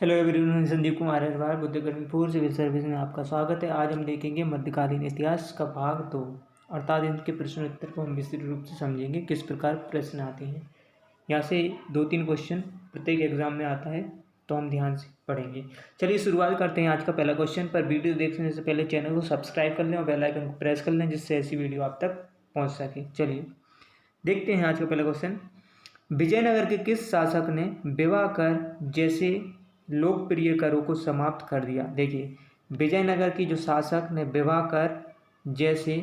Hello everyone, Sandeep Kumar Agarwal Buddhikarmi 4 civil service में आपका स्वागत है। आज हम देखेंगे मध्यकालीन इतिहास का भाग 2 अर्थात इनके प्रश्न उत्तर को हम विस्तृत रूप से समझेंगे किस प्रकार प्रश्न आते हैं। यहाँ से 2-3 क्वेश्चन प्रत्येक एग्जाम में आता है, तो हम ध्यान से पढ़ेंगे। चलिए शुरुआत करते हैं आज का पहला क्वेश्चन। पर वीडियो देखने से पहले चैनल को सब्सक्राइब कर लें और बेल आइकन को प्रेस कर लें, जिससे ऐसी वीडियो आप तक पहुँच सके। चलिए देखते हैं आज का पहला क्वेश्चन। विजयनगर के किस शासक ने विवाह कर जैसे लोकप्रिय करों को समाप्त कर दिया? देखिए, विजयनगर की जो शासक ने विवाह कर जैसे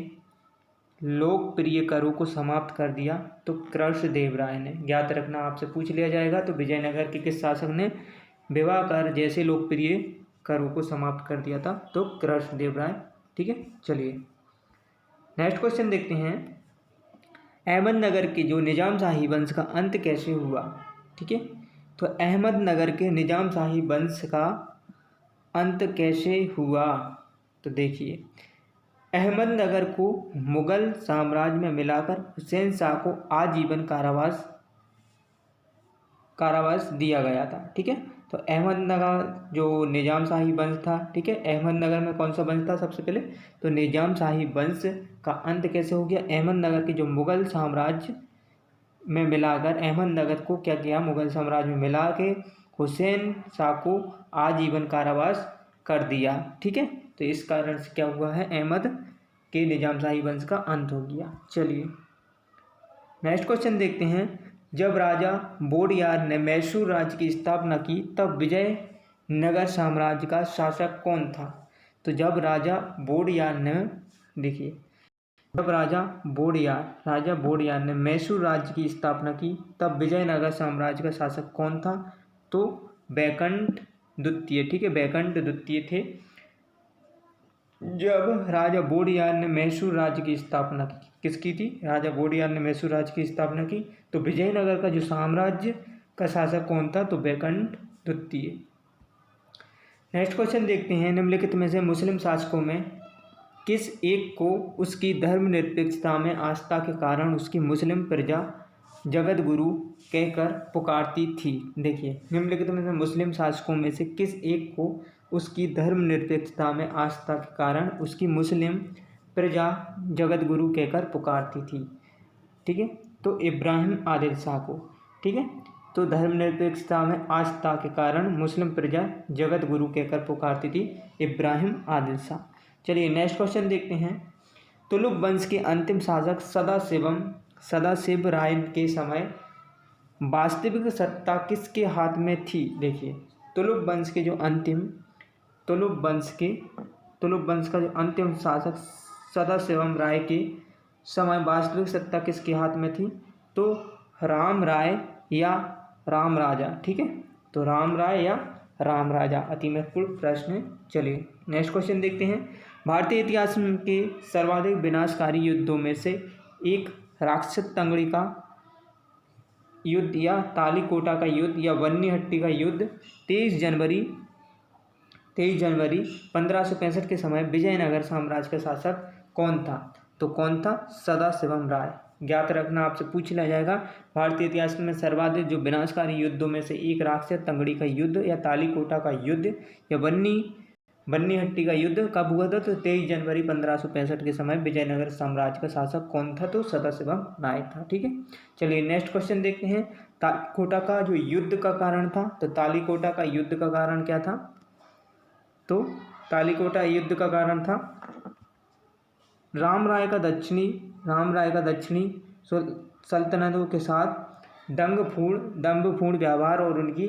लोकप्रिय करों को समाप्त कर दिया, तो कृष्णदेव राय ने। ज्ञात रखना, आपसे पूछ लिया जाएगा तो विजयनगर के किस शासक ने विवाह कर जैसे लोकप्रिय करों को समाप्त कर दिया था? तो कृष्णदेव राय। ठीक है, चलिए नेक्स्ट क्वेश्चन देखते हैं। अहमदनगर के जो निजाम शाही वंश का अंत कैसे हुआ? ठीक है, तो अहमदनगर के निजाम शाही वंश का अंत कैसे हुआ? तो देखिए, अहमदनगर को मुगल साम्राज्य में मिलाकर हुसैन शाह को आजीवन कारावास दिया गया था। ठीक है, तो अहमदनगर जो निजाम शाही वंश था, ठीक है, अहमदनगर में कौन सा वंश था सबसे पहले? तो निजाम शाही वंश का अंत कैसे हो गया? अहमदनगर के जो मुगल साम्राज्य में मिलाकर अहमदनगर को क्या किया? मुगल साम्राज्य में मिला के हुसैन शाह को आजीवन कारावास कर दिया। ठीक है, तो इस कारण से क्या हुआ है? अहमद के निजाम शाही वंश का अंत हो गया। चलिए नेक्स्ट क्वेश्चन देखते हैं। जब राजा वोडियार ने मैसूर राज्य की स्थापना की, तब विजयनगर साम्राज्य का शासक कौन था? तो जब राजा वोडियार ने, देखिए, जब राजा वोडियार ने मैसूर राज्य की स्थापना की, तब विजयनगर साम्राज्य का शासक कौन था? तो बैकंठ द्वितीय। ठीक है, बैकंठ द्वितीय थे। जब राजा वोडियार ने मैसूर राज्य की स्थापना की, किसकी थी? राजा वोडियार ने मैसूर राज्य की स्थापना की, तो विजयनगर का जो साम्राज्य का शासक कौन था? तो बैकंठ द्वितीय। नेक्स्ट क्वेश्चन देखते हैं। निम्नलिखित में से मुस्लिम शासकों में किस एक को उसकी धर्मनिरपेक्षता में आस्था के कारण उसकी मुस्लिम प्रजा जगत गुरु कहकर पुकारती थी? देखिए, निम्नलिखित में से मुस्लिम शासकों में से किस एक को उसकी धर्मनिरपेक्षता में आस्था के कारण उसकी मुस्लिम प्रजा जगत गुरु कहकर पुकारती थी? ठीक है, तो इब्राहिम आदिल शाह को। ठीक है, तो धर्मनिरपेक्षता में आस्था के कारण मुस्लिम प्रजा जगत गुरु कहकर पुकारती थी इब्राहिम आदिल शाह। चलिए नेक्स्ट क्वेश्चन देखते हैं। तुलुक वंश के अंतिम शासक सदाशिव राय के समय वास्तविक सत्ता किसके हाथ में थी? देखिए, तुलुक वंश का जो अंतिम शासक सदाशिवम राय के समय वास्तविक सत्ता किसके हाथ में थी? तो राम राय या राम राजा। ठीक है, तो राम राय या राम राजा अति महत्वपूर्ण प्रश्न है। चलिए नेक्स्ट क्वेश्चन देखते हैं। भारतीय इतिहास के सर्वाधिक विनाशकारी युद्धों में से एक राक्षस तंगड़ी का युद्ध या तालीकोटा का युद्ध या बन्नीहट्टी का युद्ध 23 जनवरी 1565 के समय विजयनगर साम्राज्य का शासक कौन था? तो कौन था? सदाशिवम राय। ज्ञात रखना, आपसे पूछ लिया जाएगा। भारतीय इतिहास में सर्वाधिक जो विनाशकारी युद्धों में से एक राक्षस तंगड़ी का युद्ध या तालीकोटा का युद्ध या बन्नीहट्टी का युद्ध कब हुआ था? तो 23 जनवरी 1565 के समय विजयनगर साम्राज्य का शासक कौन था? तो सदाशिवम राय था। ठीक है, चलिए नेक्स्ट क्वेश्चन देखते हैं। तालीकोटा का जो युद्ध का कारण था, तो तालीकोटा का युद्ध का कारण क्या था? तो तालीकोटा युद्ध का कारण था राम राय का दक्षिणी सल्तनतों के साथ दंभपूर्ण व्यवहार और उनकी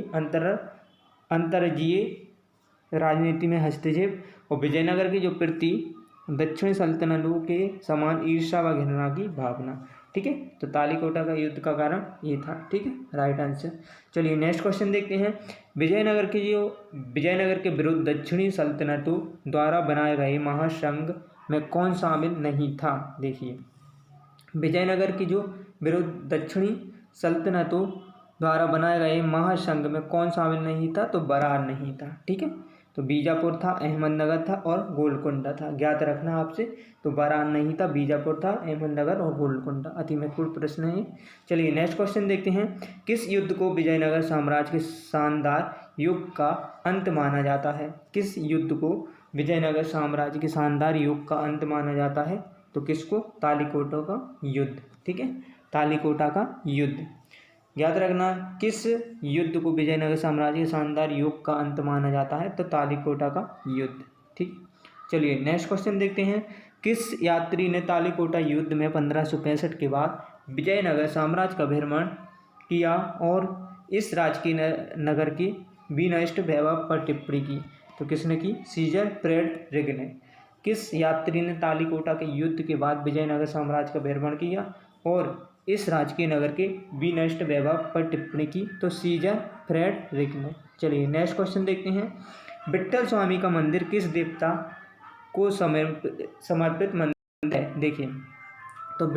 अंतरजीय राजनीति में हस्तक्षेप, और विजयनगर की जो प्रति दक्षिणी सल्तनतों के समान ईर्ष्या व घृणा की भावना। ठीक है, तो तालीकोटा का युद्ध का कारण ये था। ठीक है, राइट आंसर। चलिए नेक्स्ट क्वेश्चन देखते हैं। विजयनगर के विरुद्ध दक्षिणी सल्तनतों द्वारा बनाए गए महासंघ में कौन शामिल नहीं था? देखिए, विजयनगर की जो विरुद्ध दक्षिणी सल्तनतों द्वारा बनाए गए महासंघ में कौन शामिल नहीं था? तो बरार नहीं था। ठीक है, तो बीजापुर था, अहमदनगर था और गोलकुंडा था। ज्ञात रखना आपसे, तो बरार नहीं था, बीजापुर था, अहमदनगर और गोलकुंडा। अति महत्वपूर्ण प्रश्न है। चलिए नेक्स्ट क्वेश्चन देखते हैं। किस युद्ध को विजयनगर साम्राज्य के शानदार युग का अंत माना जाता है? किस युद्ध को विजयनगर साम्राज्य के शानदार युग का अंत माना जाता है? तो किसको? तालिकोटा का युद्ध। ठीक है, तालिकोटा का युद्ध। याद रखना, किस युद्ध को विजयनगर साम्राज्य के शानदार युग का अंत माना जाता है? तो तालिकोटा का युद्ध। ठीक, चलिए नेक्स्ट क्वेश्चन देखते हैं। किस यात्री ने तालिकोटा युद्ध में 1565 के बाद विजयनगर साम्राज्य का भ्रमण किया और इस राजकीय नगर के विनष्ट वैभव पर टिप्पणी की? तो किसने की? सीजर फ्रेडरिक ने। किस यात्री ने तालिकोटा के युद्ध के बाद विजयनगर साम्राज्य का भ्रमण किया और इस राजकीय नगर के विनष्ट वैभव पर टिप्पणी की? तो सीजर फ्रेडरिक ने। चलिए नेक्स्ट क्वेश्चन देखते हैं। विट्ठल स्वामी का मंदिर किस देवता को समर्पित मंदिर है? देखिए, तो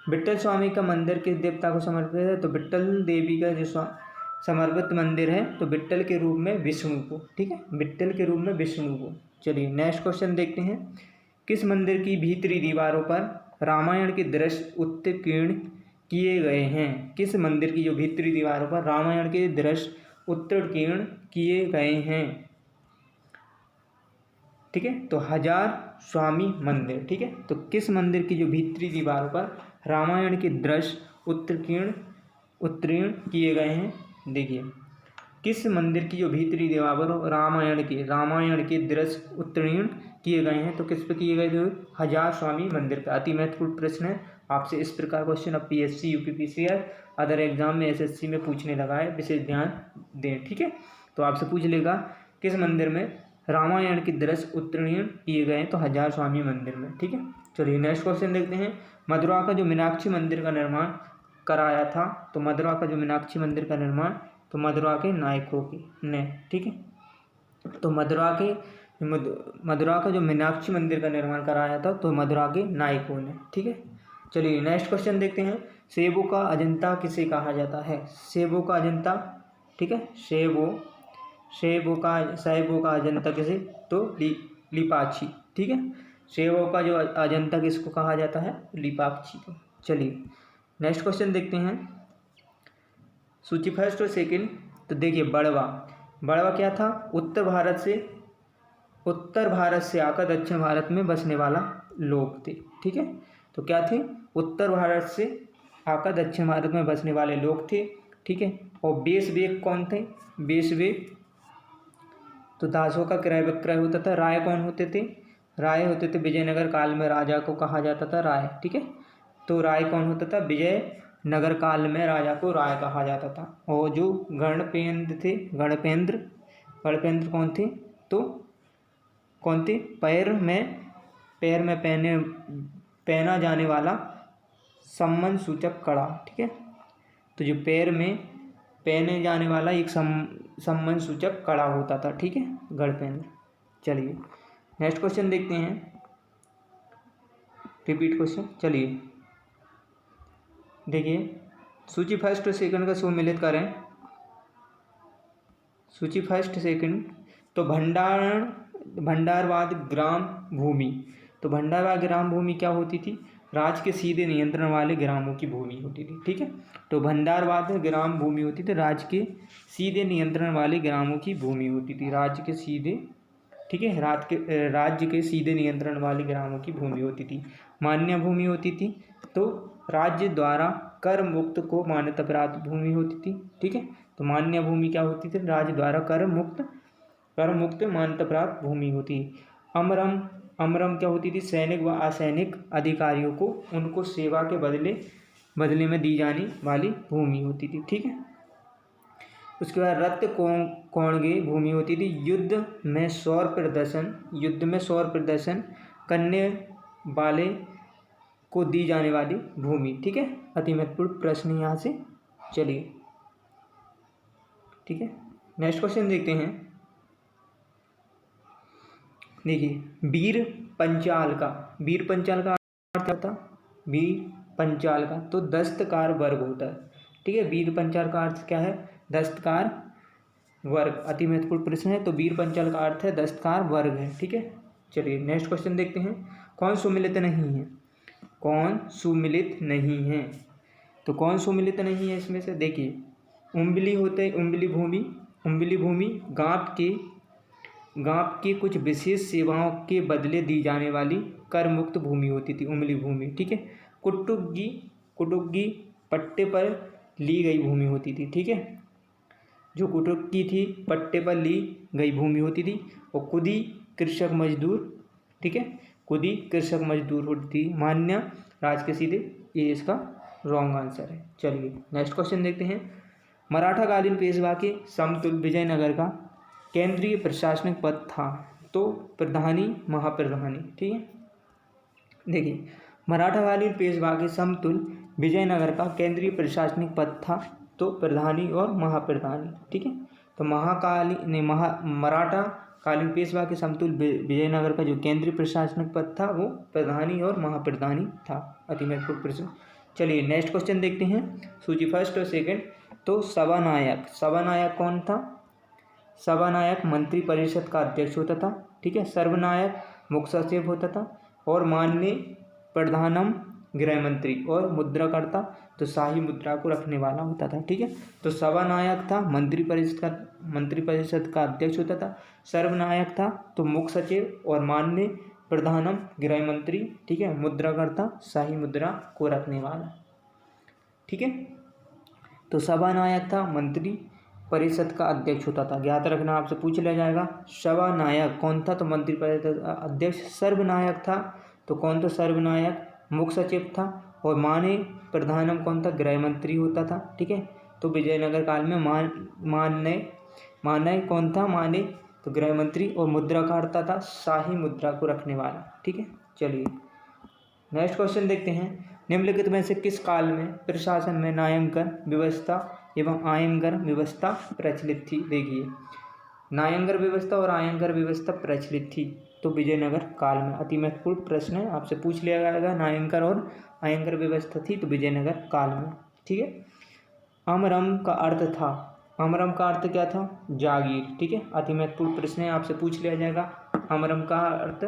विट्ठल स्वामी का मंदिर किस देवता को समर्पित है? तो विट्ठल देवी का जो समर्पित मंदिर है तो विट्ठल के रूप में विष्णु को। ठीक है, विट्ठल के रूप में विष्णु को। चलिए नेक्स्ट क्वेश्चन देखते हैं। किस मंदिर की भीतरी दीवारों पर रामायण के दृश्य उत्कीर्ण किए गए हैं? किस मंदिर की जो भीतरी दीवारों पर रामायण के दृश्य उत्कीर्ण किए गए हैं? ठीक है, तो हजार स्वामी मंदिर। ठीक है, तो किस मंदिर की जो भीतरी दीवारों पर रामायण के दृश्य उत्कीर्ण किए गए हैं? देखिए, किस मंदिर की जो भीतरी दीवार पर रामायण के दृश्य उत्कीर्ण किए गए हैं? तो किस पे किए गए? थे हजार स्वामी मंदिर पे। अति महत्वपूर्ण प्रश्न है, आपसे इस प्रकार क्वेश्चन अब पीएससी, यूपीपीसीआर, अदर एग्जाम में, एसएससी में पूछने लगा है, विशेष ध्यान दें। ठीक है, तो आपसे पूछ लेगा किस मंदिर में रामायण के दृश्य उत्कीर्ण किए गए हैं? तो हजार स्वामी मंदिर में। ठीक है, चलिए नेक्स्ट क्वेश्चन देखते हैं। मथुरा का जो मीनाक्षी मंदिर का निर्माण कराया था, तो मथुरा का जो मीनाक्षी मंदिर का निर्माण तो मथुरा के नायकों ने। ठीक है, तो मथुरा का जो मीनाक्षी मंदिर का निर्माण कराया था तो मथुरा के नायकों ने। ठीक है, चलिए नेक्स्ट क्वेश्चन देखते हैं। सेबों का अजंता किसे कहा जाता है? सेबों का अजंता। ठीक है, सेबों का अजंता किसे? तो लिपाक्षी। ठीक है, सेबों का जो अजंता किसको कहा जाता है? लिपाक्षी को। चलिए नेक्स्ट क्वेश्चन देखते हैं। सूची फर्स्ट और सेकंड। तो देखिए, बड़वा क्या था? उत्तर भारत से आकर दक्षिण भारत में बसने वाला लोग थे। ठीक है, तो क्या थे? उत्तर भारत से आकर दक्षिण भारत में बसने वाले लोग थे। ठीक है, और बेसवे कौन थे? बेसवे तो दासों का क्रय विक्रय होता था। राय कौन होते थे? राय होते थे विजयनगर काल में राजा को कहा जाता था राय। ठीक है, तो राय कौन होता था? विजयनगर काल में राजा को राय कहा जाता था। और जो गणपेंद्र थे, गणपेंद्र कौन थे? तो कौन थे? पैर में पहना जाने वाला सम्मान सूचक कड़ा। ठीक है, तो जो पैर में पहने जाने वाला एक सम्मान सूचक कड़ा होता था। ठीक है, गणपेंद्र। चलिए नेक्स्ट क्वेश्चन देखते हैं, रिपीट क्वेश्चन। चलिए देखिए, सूची फर्स्ट और सेकंड का सम्मिलित करें। सूची फर्स्ट सेकंड। तो भंडारवाद ग्राम भूमि। तो भंडारवाद ग्राम भूमि क्या होती थी? राज्य के सीधे नियंत्रण वाले ग्रामों की भूमि होती थी। ठीक है, तो भंडारवाद ग्राम भूमि होती थी, राज्य के सीधे नियंत्रण वाले ग्रामों की भूमि होती थी। राज्य के सीधे, ठीक है, राज्य के सीधे नियंत्रण वाले ग्रामों की भूमि होती थी। मान्य भूमि होती थी, तो राज्य द्वारा कर मुक्त को मान्यता प्राप्त भूमि होती थी। ठीक है, तो मान्य भूमि क्या होती थी? राज्य द्वारा कर मुक्त मान्यता प्राप्त भूमि होती। अमरम क्या होती थी? सैनिक व असैनिक अधिकारियों को उनको सेवा के बदले में दी जाने वाली भूमि होती थी। ठीक है, उसके बाद रक्त कोणगे भूमि होती थी। युद्ध में सौर प्रदर्शन करने वाले को दी जाने वाली भूमि। ठीक है, अति महत्वपूर्ण प्रश्न यहाँ से। चलिए ठीक है, नेक्स्ट क्वेश्चन देखते हैं। देखिए, वीर पंचाल का अर्थ क्या था? वीर पंचाल का तो दस्तकार वर्ग होता है। ठीक है, वीर पंचाल का अर्थ क्या है? दस्तकार वर्ग। अति महत्वपूर्ण प्रश्न है, तो वीर पंचाल का अर्थ है दस्तकार वर्ग है। ठीक है, चलिए नेक्स्ट क्वेश्चन देखते हैं। कौन सुमिलित नहीं है? तो कौन सुमिलित नहीं है इसमें से? देखिए, उम्बली उम्बली भूमि गांव के कुछ विशेष सेवाओं के बदले दी जाने वाली कर मुक्त भूमि होती थी, उम्बली भूमि। ठीक है। कुटुक्गी पट्टे पर ली गई भूमि होती थी। ठीक है। जो कुटुक्गी थी पट्टे पर ली गई भूमि होती थी। और कुदी कृषक मजदूर। ठीक है। कुदी कृषक मजदूर होती थी। मान्य राज के सीधे, ये इसका रॉन्ग आंसर है। चलिए नेक्स्ट क्वेश्चन देखते हैं। मराठाकालीन पेशवा के समतुल्य विजयनगर का केंद्रीय प्रशासनिक पद था तो प्रधानी महाप्रधानी। ठीक है। देखिए, मराठाकालीन पेशवा के समतुल्य विजयनगर का केंद्रीय प्रशासनिक पद था तो प्रधानी और महाप्रधानी। ठीक है। तो मराठाकालीन पेशवा के समतुल्य विजयनगर का जो केंद्रीय प्रशासनिक पद था वो प्रधानी और महाप्रधानी था। अति महत्वपूर्ण प्रश्न। चलिए नेक्स्ट क्वेश्चन देखते हैं। सूची फर्स्ट और सेकंड। तो सभानायक कौन था? सभानायक मंत्री परिषद का अध्यक्ष होता था। ठीक है। सर्वनायक मुख्य सचिव होता था। और माननीय प्रधानम गृह मंत्री। और मुद्राकर्ता तो शाही मुद्रा को रखने वाला होता था। ठीक है। तो सभानायक था मंत्री परिषद का अध्यक्ष होता था। सर्वनायक था तो मुख्य सचिव। और माननीय प्रधानम गृह मंत्री। ठीक है। मुद्राकर्ता शाही मुद्रा को रखने वाला। ठीक है। तो सभानायक था मंत्री परिषद का अध्यक्ष होता था। ज्ञात रखना, आपसे पूछ लिया जाएगा। सभानायक कौन था? तो मंत्री परिषद अध्यक्ष। सर्वनायक था तो कौन था? सर्वनायक मुख्य सचिव था। और माननीय प्रधानम कौन था? गृह मंत्री होता था। ठीक है। तो विजयनगर काल में माननीय कौन था? माननीय तो गृह मंत्री। और मुद्राकर्ता था शाही मुद्रा को रखने वाला। ठीक है। चलिए नेक्स्ट क्वेश्चन देखते हैं। निम्नलिखित में से किस काल में प्रशासन में न्यायाधिकरण व्यवस्था एवं आयकर व्यवस्था प्रचलित थी? देखिए, न्यायाधिकरण व्यवस्था और आयकर व्यवस्था प्रचलित थी तो विजयनगर काल में। अति महत्वपूर्ण प्रश्न है, आपसे पूछ लिया जाएगा। न्यायाधिकरण और आयकर व्यवस्था थी तो विजयनगर काल में। ठीक है। अमरम का अर्थ था, अमरम का अर्थ क्या था? जागीर। ठीक है। अति महत्वपूर्ण प्रश्न है, आपसे पूछ लिया जाएगा। अमरम का अर्थ,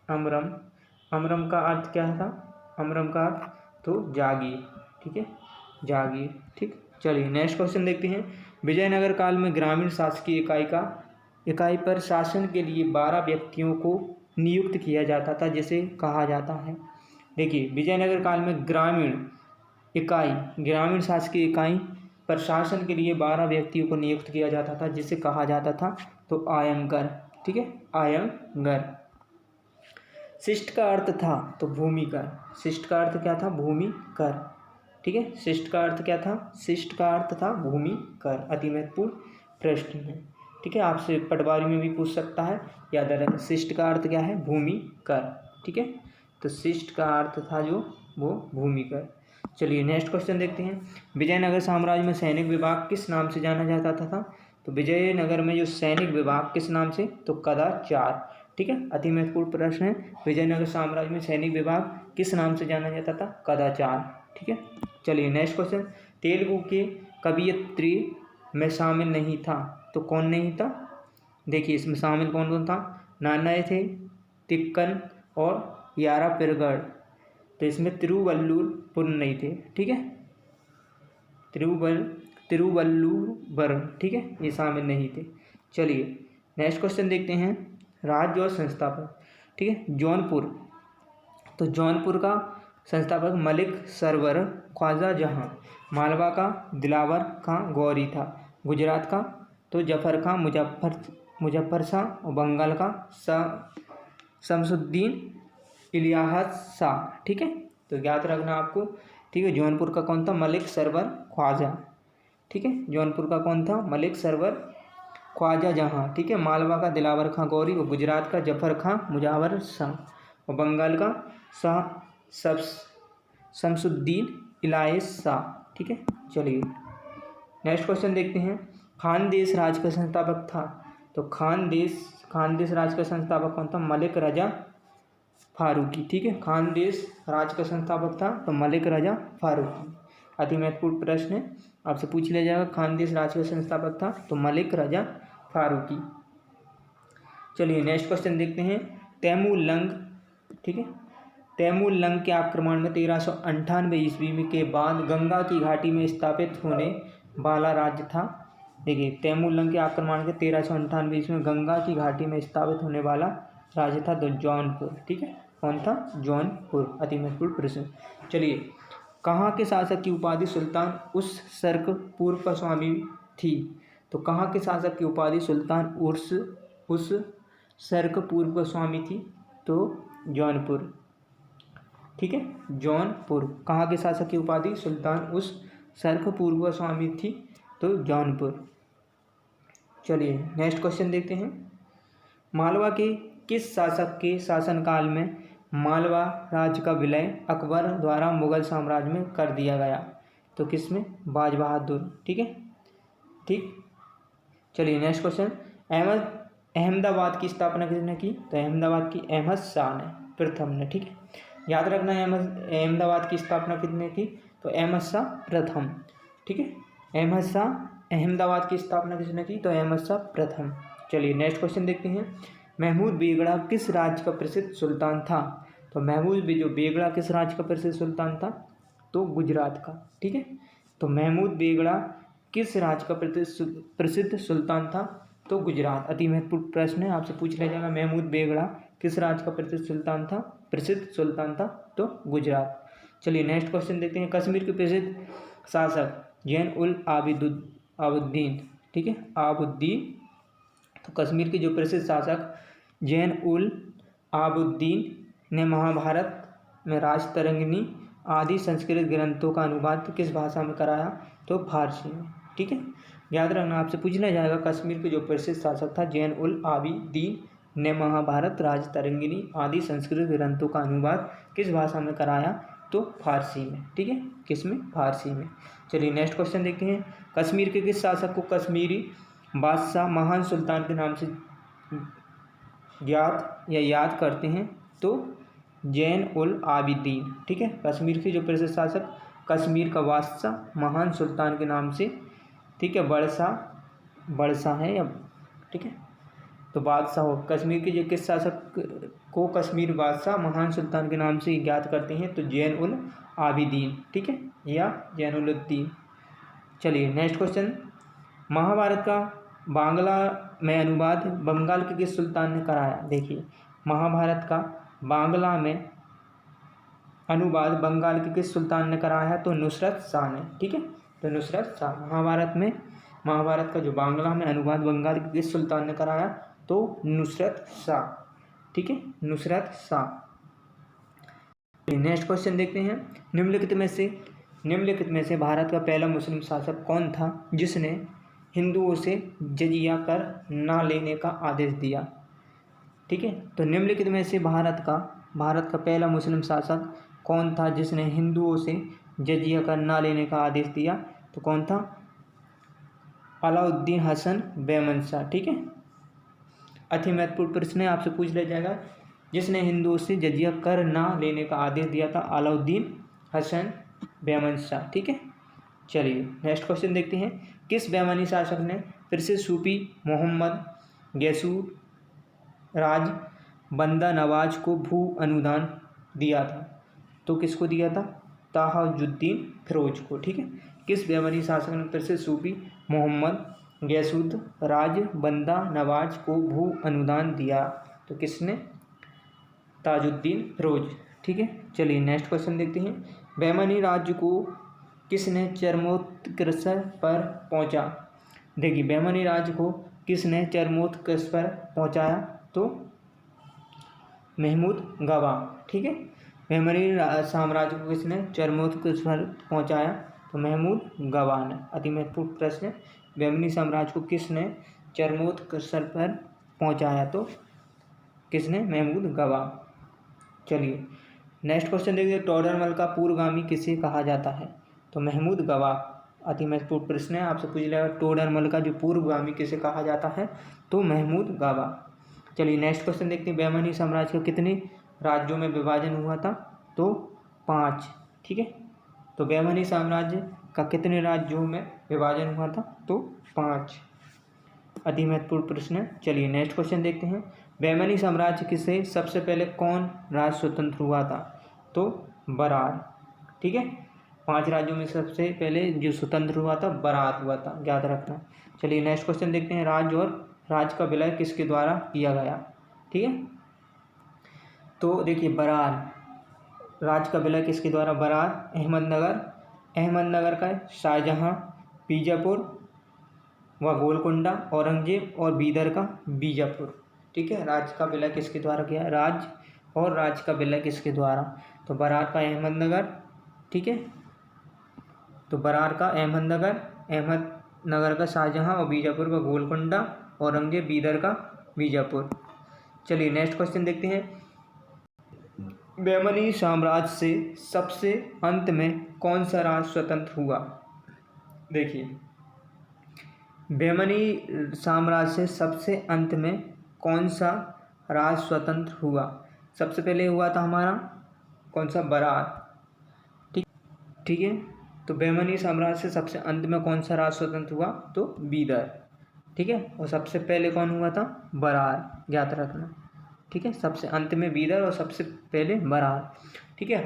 अमरम का अर्थ क्या था? अमरम का अर्थ तो जागीर। ठीक है। जागीर। ठीक। चलिए नेक्स्ट क्वेश्चन देखते हैं। विजयनगर काल में ग्रामीण शासकीय इकाई पर शासन के लिए 12 व्यक्तियों को नियुक्त किया जाता था, जिसे कहा जाता है। देखिए, विजयनगर काल में ग्रामीण शासकीय इकाई पर शासन के लिए 12 व्यक्तियों को नियुक्त किया जाता था, जिसे कहा जाता था तो आयंगर। ठीक है। आयंगर। शिष्ट का अर्थ था तो भूमिकर। शिष्ट का अर्थ क्या था? भूमिकर। ठीक है। शिष्ट का अर्थ क्या था? शिष्ट का अर्थ था भूमिकर। अति महत्वपूर्ण प्रश्न है। ठीक है। आपसे पटवारी में भी पूछ सकता है, याद रखें। शिष्ट का अर्थ क्या है? भूमिकर। ठीक है। तो शिष्ट का अर्थ था जो वो भूमिकर। चलिए नेक्स्ट क्वेश्चन देखते हैं। विजयनगर साम्राज्य में सैनिक विभाग किस नाम से जाना जाता था? तो विजयनगर में जो सैनिक विभाग किस नाम से? तो कदाचार। ठीक है। अति महत्वपूर्ण प्रश्न है। विजयनगर साम्राज्य में सैनिक विभाग किस नाम से जाना जाता था? कदाचार। ठीक है। चलिए नेक्स्ट क्वेश्चन। तेलुगु के कवियत्री में शामिल नहीं था तो कौन नहीं था? देखिए, इसमें शामिल कौन कौन था? नानय थे, तिक्कन और यारा पिरगढ़। तो इसमें तिरुवल्लुवर नहीं थे। ठीक है। तिरुवल्लुवर। ठीक है, ये शामिल नहीं थे। चलिए नेक्स्ट क्वेश्चन देखते हैं। राज्य और संस्थापक। ठीक है। जौनपुर, तो जौनपुर का संस्थापक मलिक सरवर ख्वाजा जहां। मालवा का दिलावर खां गौरी था। गुजरात का तो जफर खां मुजफ्फर शाह। और बंगाल का शमसुद्दीन इलियास शाह। ठीक है। तो याद रखना आपको। ठीक है। जौनपुर का कौन था? मलिक सरवर ख्वाजा। ठीक है। जौनपुर का कौन था? मलिक सरवर ख्वाजा जहां। ठीक है। मालवा का दिलावर खां गौरी। और गुजरात का जफर खां मुजफ्फर शाह। और बंगाल का शमसुद्दीन इलियास शाह। ठीक है। चलिए नेक्स्ट क्वेश्चन देखते हैं। खानदेश राज का संस्थापक था तो खानदेश राज का संस्थापक कौन था? मलिक रजा फारूकी। ठीक है। खानदेश राज का संस्थापक था तो मलिक रजा फारूकी। अति महत्वपूर्ण प्रश्न है, आपसे पूछ लिया जाएगा। खानदेश राज का संस्थापक था तो मलिक रजा फारूकी। चलिए नेक्स्ट क्वेश्चन देखते हैं। तैमूरलंग। ठीक है। तैमूरलंग के आक्रमण में 1398 ईस्वी के बाद गंगा की घाटी में स्थापित होने वाला राज्य था देखिए तैमूरलंग के आक्रमण के 1398 ईस्वी में गंगा की घाटी में स्थापित होने वाला राज्य था तो जौनपुर। ठीक है, कौन था? जौनपुर। अति महत्वपूर्ण प्रश्न। चलिए, कहाँ के शासक की उपाधि सुल्तान उस सर्क पूर्व का स्वामी थी? तो कहाँ के शासक की उपाधि सुल्तान उस सर्क पूर्व का स्वामी थी? तो जौनपुर। ठीक है, जौनपुर। कहाँ के शासक की उपाधि सुल्तान उस सर्क पूर्व का स्वामी थी? तो जौनपुर। चलिए नेक्स्ट क्वेश्चन देखते हैं। मालवा के किस शासक के शासनकाल में मालवा राज्य का विलय अकबर द्वारा मुगल साम्राज्य में कर दिया गया? तो किसमें? बाज बहादुर। ठीक है, ठीक। चलिए नेक्स्ट क्वेश्चन। अहमदाबाद की स्थापना किसने की? तो अहमदाबाद की अहमद शाह ने, प्रथम ने। ठीक है, याद रखना है अहमदाबाद की स्थापना किसने की? तो अहमद शाह प्रथम। ठीक है, अहमद शाह, अहमदाबाद की स्थापना किसने की? तो अहमद शाह प्रथम। चलिए नेक्स्ट क्वेश्चन देखते हैं। महमूद बेगड़ा किस राज्य का प्रसिद्ध सुल्तान था? तो महमूद बेगड़ा किस राज्य का प्रसिद्ध सुल्तान था? तो गुजरात का। ठीक है, तो महमूद बेगड़ा किस राज्य का प्रसिद्ध सुल्तान था? तो गुजरात। अति महत्वपूर्ण प्रश्न है, आपसे पूछ लिया जाएगा महमूद बेगड़ा किस राज्य का प्रसिद्ध सुल्तान था? तो गुजरात। चलिए नेक्स्ट क्वेश्चन देखते हैं। कश्मीर के प्रसिद्ध शासक जैन उल आबुद्दीन। ठीक है, आबुद्दीन। तो कश्मीर के जो प्रसिद्ध शासक जैन उल आबुद्दीन ने महाभारत में राजतरंगिणी आदि संस्कृत ग्रंथों का अनुवाद किस भाषा में कराया? तो फारसी में। ठीक है, याद रखना, आपसे पूछना जाएगा कश्मीर के जो प्रसिद्ध शासक था जैन उल आबिदीन ने महाभारत राजतरंगिणी आदि संस्कृत ग्रंथों का अनुवाद किस भाषा में कराया? तो फारसी में। ठीक है, किसमें? फारसी में। चलिए नेक्स्ट क्वेश्चन देखते हैं। कश्मीर के किस शासक को कश्मीरी बादशाह महान सुल्तान के नाम से याद करते हैं? तो जैन उल आबिदीन। ठीक है, कश्मीर के जो प्रसिद्ध शासक कश्मीर का बादशाह महान सुल्तान के नाम से, ठीक है, बड़सा है या, ठीक है, तो बादशाह हो। कश्मीर के जो किस शासक को कश्मीर बादशाह महान सुल्तान के नाम से याद करते हैं? तो जैन उल आबिदीन। ठीक है, या जैनुलुद्दीन। चलिए नेक्स्ट क्वेश्चन। महाभारत का बांग्ला में अनुवाद बंगाल के किस सुल्तान ने कराया? देखिए, महाभारत का बांग्ला में अनुवाद बंगाल के किस सुल्तान ने कराया? तो नुसरत शाह ने। ठीक है, तो नुसरत शाह। महाभारत का जो बांग्ला में अनुवाद बंगाल के किस सुल्तान ने कराया? तो नुसरत शाह। ठीक है, नुसरत शाह। नेक्स्ट क्वेश्चन देखते हैं। निम्नलिखित में से भारत का पहला मुस्लिम शासक कौन था जिसने हिंदुओं से जजिया कर ना लेने का आदेश दिया? ठीक है, तो निम्नलिखित में से भारत का पहला मुस्लिम शासक कौन था जिसने हिंदुओं से जजिया कर ना लेने का आदेश दिया? तो कौन था? अलाउद्दीन हसन बेमनशाह। ठीक है, अति महत्वपूर्ण प्रश्न है, आपसे पूछ लिया जाएगा जिसने हिंदुओं से जजिया कर ना लेने का आदेश दिया था? अलाउद्दीन हसन बेमनशाह। ठीक है, चलिए नेक्स्ट क्वेश्चन देखते हैं। किस बेमानी शासक ने प्रसिद्ध सूफी मोहम्मद गैसूर राज बंदा नवाज को भू अनुदान दिया था? तो किसको दिया था? ताजुद्दीन फिरोज को। ठीक है, किस बेमानी शासक ने प्रसिद्ध सूफी मोहम्मद गैसूद राज बंदा नवाज को भू अनुदान दिया? तो किसने? ताजुद्दीन फिरोज। ठीक है, चलिए नेक्स्ट क्वेश्चन देखते हैं। बेमानी राज्य को किसने चरमोत्कर्ष पर पहुंचा? देखिए, बेमानी राज्य को किसने चरमोत्कर्ष पर पहुंचाया? तो महमूद गवा। ठीक है, बेमानी साम्राज्य को किसने चरमोत्कर्ष पर पहुंचाया? तो महमूद गवा ने। अति महत्वपूर्ण प्रश्न। बेमानी साम्राज्य को किसने चरमोत्कर्ष पर पहुंचाया? तो किसने? महमूद गवा। चलिए नेक्स्ट क्वेश्चन देखिए। टोडरमल का पूर्वगामी किसे कहा जाता है? तो महमूद गवा। अति महत्वपूर्ण प्रश्न है, आपसे पूछ लिया टोडरमल का जो पूर्वगामी किसे कहा जाता है? तो महमूद गवा। चलिए नेक्स्ट क्वेश्चन देखते हैं। बेमानी साम्राज्य का कितने राज्यों में विभाजन हुआ था? तो 5। ठीक है, तो बेमानी साम्राज्य का कितने राज्यों में विभाजन हुआ था? तो 5। अति महत्वपूर्ण प्रश्न है। चलिए नेक्स्ट क्वेश्चन देखते हैं। बेमानी साम्राज्य से सबसे पहले कौन राज्य स्वतंत्र हुआ था? तो बरार। ठीक है, 5 राज्यों में सबसे पहले जो स्वतंत्र हुआ था बरार हुआ था, याद रखना। चलिए नेक्स्ट क्वेश्चन देखते हैं। राज्य और राज्य का विलय किसके द्वारा किया गया? ठीक है, तो देखिए बरार, राज्य का विलय किसके द्वारा? बरार, अहमदनगर का शाहजहाँ, बीजापुर व गोलकुंडा, औरंगजेब और बीदर का बीजापुर। ठीक है, राज्य का विलय किसके द्वारा किया? राज्य और राज्य का विलय किसके द्वारा? तो बरार का अहमदनगर, ठीक है, तो बरार का अहमदनगर का शाहजहाँ और बीजापुर का गोलकुंडा, औरंगजेब, बीदर का बीजापुर। चलिए नेक्स्ट क्वेश्चन देखते हैं। बहमनी साम्राज्य से सबसे अंत में कौन सा राज्य स्वतंत्र हुआ? देखिए बहमनी साम्राज्य से सबसे अंत में कौन सा राज्य स्वतंत्र हुआ? सबसे पहले हुआ था हमारा कौन सा? बरार। ठीक है, तो बहमनी साम्राज्य से सबसे अंत में कौन सा राज्य स्वतंत्र हुआ? तो बीदर। ठीक है, और सबसे पहले कौन हुआ था? बरार, याद रखना। ठीक है, सबसे अंत में बीदर और सबसे पहले बरार। ठीक है,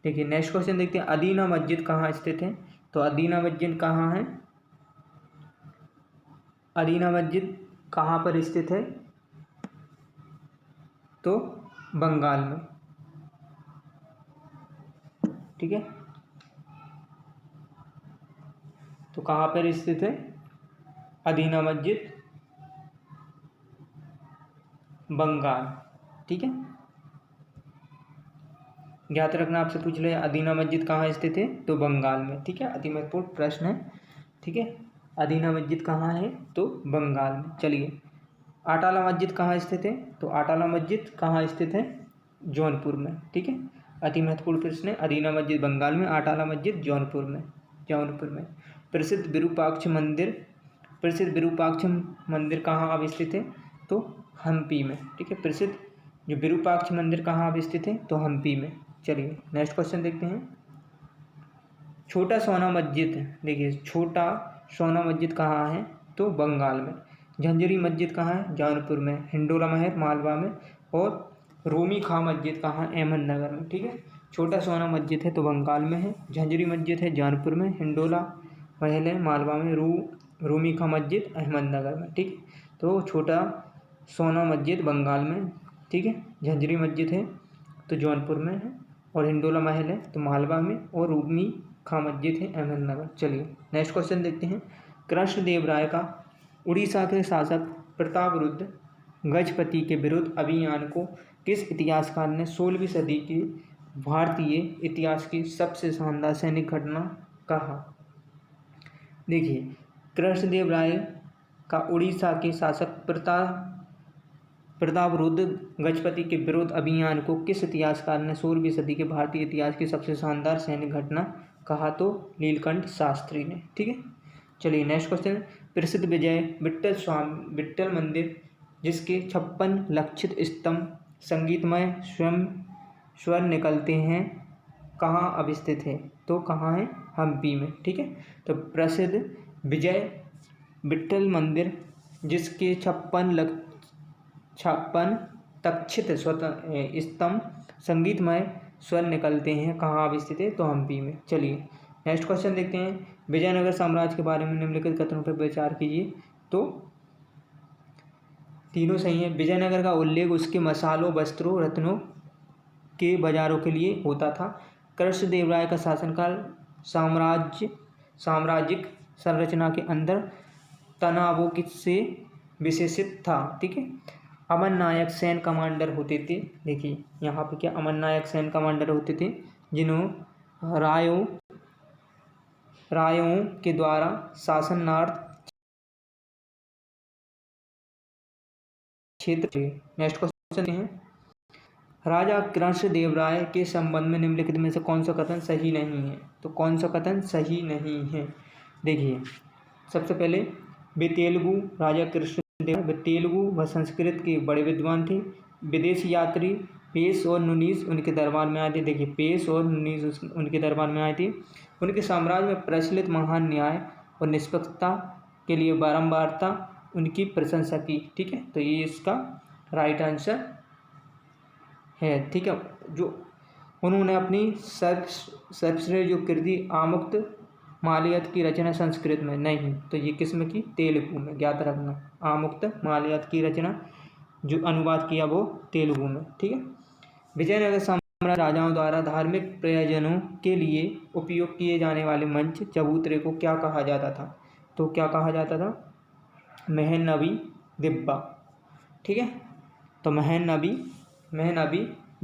देखिए नेक्स्ट क्वेश्चन देखते हैं। अदीना मस्जिद कहाँ स्थित है? तो अदीना मस्जिद कहाँ है? अदीना मस्जिद कहाँ पर स्थित है? तो बंगाल में। ठीक है, तो कहाँ पर स्थित है अदीना मस्जिद? बंगाल। ठीक है, याद रखना, आपसे पूछ ले अदीना मस्जिद कहाँ स्थित है? तो बंगाल में। ठीक है, अति महत्वपूर्ण प्रश्न है। ठीक है, अदीना मस्जिद कहाँ है? तो बंगाल में। चलिए अटाला मस्जिद कहाँ स्थित है? तो अटाला मस्जिद कहाँ स्थित है? जौनपुर में। ठीक है, अति महत्वपूर्ण प्रश्न है। अदीना मस्जिद बंगाल में, अटाला मस्जिद जौनपुर में। प्रसिद्ध विरूपाक्ष मंदिर कहाँ अवस्थित है? तो हम्पी में। ठीक है, प्रसिद्ध जो विरूपाक्ष मंदिर कहाँ अवस्थित है? तो हम्पी में। चलिए नेक्स्ट क्वेश्चन देखते हैं। छोटा सोना मस्जिद, देखिए छोटा सोना मस्जिद कहाँ है? तो बंगाल में। झंझरी मस्जिद कहाँ है? जौनपुर में। हिंडोला महल मालवा में। और रूमी खां मस्जिद कहाँ? अहमदनगर में। ठीक है, छोटा सोना मस्जिद है तो बंगाल में है, झंझरी मस्जिद है जौनपुर में, हिंडोला महल है मालवा में, रूमी खां मस्जिद अहमदनगर में। ठीक है, तो छोटा सोना मस्जिद बंगाल में। ठीक है, झंझरी मस्जिद है तो जौनपुर में है, और हिंडोला महल है तो मालवा में, और रूमी खां मस्जिद है अहमदनगर। चलिए नेक्स्ट क्वेश्चन देखते हैं। कृष्णदेव राय का उड़ीसा के शासक प्रतापरुद्र गजपति के विरुद्ध अभियान को किस इतिहासकार ने 16वीं सदी के भारतीय इतिहास की सबसे शानदार सैनिक घटना कहा? देखिए कृष्णदेव राय का उड़ीसा के शासक प्रतापरुद्र गजपति के विरुद्ध अभियान को किस इतिहासकार ने 16वीं सदी के भारतीय इतिहास की सबसे शानदार सैनिक घटना कहा? तो नीलकंठ शास्त्री ने। ठीक है, चलिए नेक्स्ट क्वेश्चन। प्रसिद्ध विजय विट्ठल मंदिर जिसके 56 लक्षित स्तंभ संगीतमय स्वर निकलते हैं कहाँ अवस्थित है? तो कहाँ है? हम्पी में। ठीक है, तो प्रसिद्ध विजय विट्ठल मंदिर जिसके 56 तक्षित स्तंभ संगीतमय स्वर निकलते हैं कहाँ अवस्थित है? तो हम्पी में। चलिए नेक्स्ट क्वेश्चन देखते हैं। विजयनगर साम्राज्य के बारे में निम्नलिखित कथनों पर विचार कीजिए। तो तीनों सही है। विजयनगर का उल्लेख उसके मसालों, वस्त्रों, रत्नों के बाजारों के लिए होता था। कृष्णदेव राय का शासनकाल साम्राज्यिक संरचना के अंदर तनावों से विशेषित था। ठीक है, अमन नायक सैन्य कमांडर होते थे। देखिए यहाँ पे क्या अमन नायक सैन्य कमांडर होते थे जिन्होंने रायों के द्वारा शासनार्थ क्षेत्र। नेक्स्ट क्वेश्चन है। राजा कृष्णदेव राय के संबंध में निम्नलिखित में से कौन सा कथन सही नहीं है? तो कौन सा कथन सही नहीं है? देखिए सबसे पहले राजा कृष्णदेव तेलुगु व संस्कृत के बड़े विद्वान थे। विदेशी यात्री पेश और नुनीस उनके दरबार में आए थे। देखिए पेश और नुनीस उनके दरबार में आए थे। उनके साम्राज्य में प्रचलित महान न्याय और निष्पक्षता के लिए बारंबारता उनकी प्रशंसा की। ठीक है, तो ये इसका राइट आंसर है। ठीक है, जो उन्होंने अपनी सर्वश्रेष्ठ जो कृति आमुक्त मालियत की रचना संस्कृत में नहीं, तो ये किस में की? तेलुगु में। ज्ञात रखना, आमुक्त मालियत की रचना जो अनुवाद किया वो तेलुगु में। ठीक है। विजयनगर साम्राज्य राजाओं द्वारा धार्मिक प्रयोजनों के लिए उपयोग किए जाने वाले मंच चबूतरे को क्या कहा जाता था? तो क्या कहा जाता था? महनबी दिब्बा। ठीक है, तो महनबी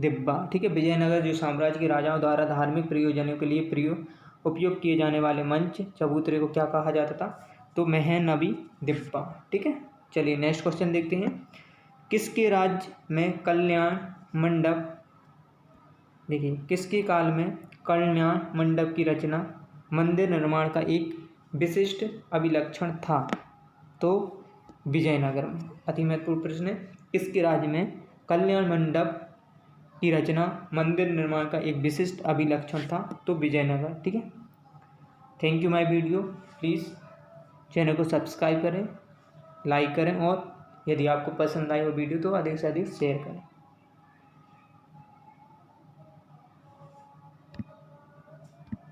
दिब्बा। ठीक है। विजयनगर जो साम्राज्य के राजाओं द्वारा धार्मिक प्रयोजनों के लिए उपयोग किए जाने वाले मंच चबूतरे को क्या कहा जाता था? तो महनबी दिब्बा। ठीक है। चलिए नेक्स्ट क्वेश्चन देखते हैं। किसके राज्य में कल्याण मंडप, देखिए किसके काल में कल्याण मंडप की रचना मंदिर निर्माण का एक विशिष्ट अभिलक्षण था? तो विजयनगर में। अति महत्वपूर्ण प्रश्न है, किसके राज्य में कल्याण मंडप की रचना मंदिर निर्माण का एक विशिष्ट अभिलक्षण था? तो विजयनगर। ठीक है। Thank you my video. Please channel को सब्सक्राइब करें, लाइक करें और यदि आपको पसंद आई हो वीडियो तो अधिक से अधिक शेयर करें।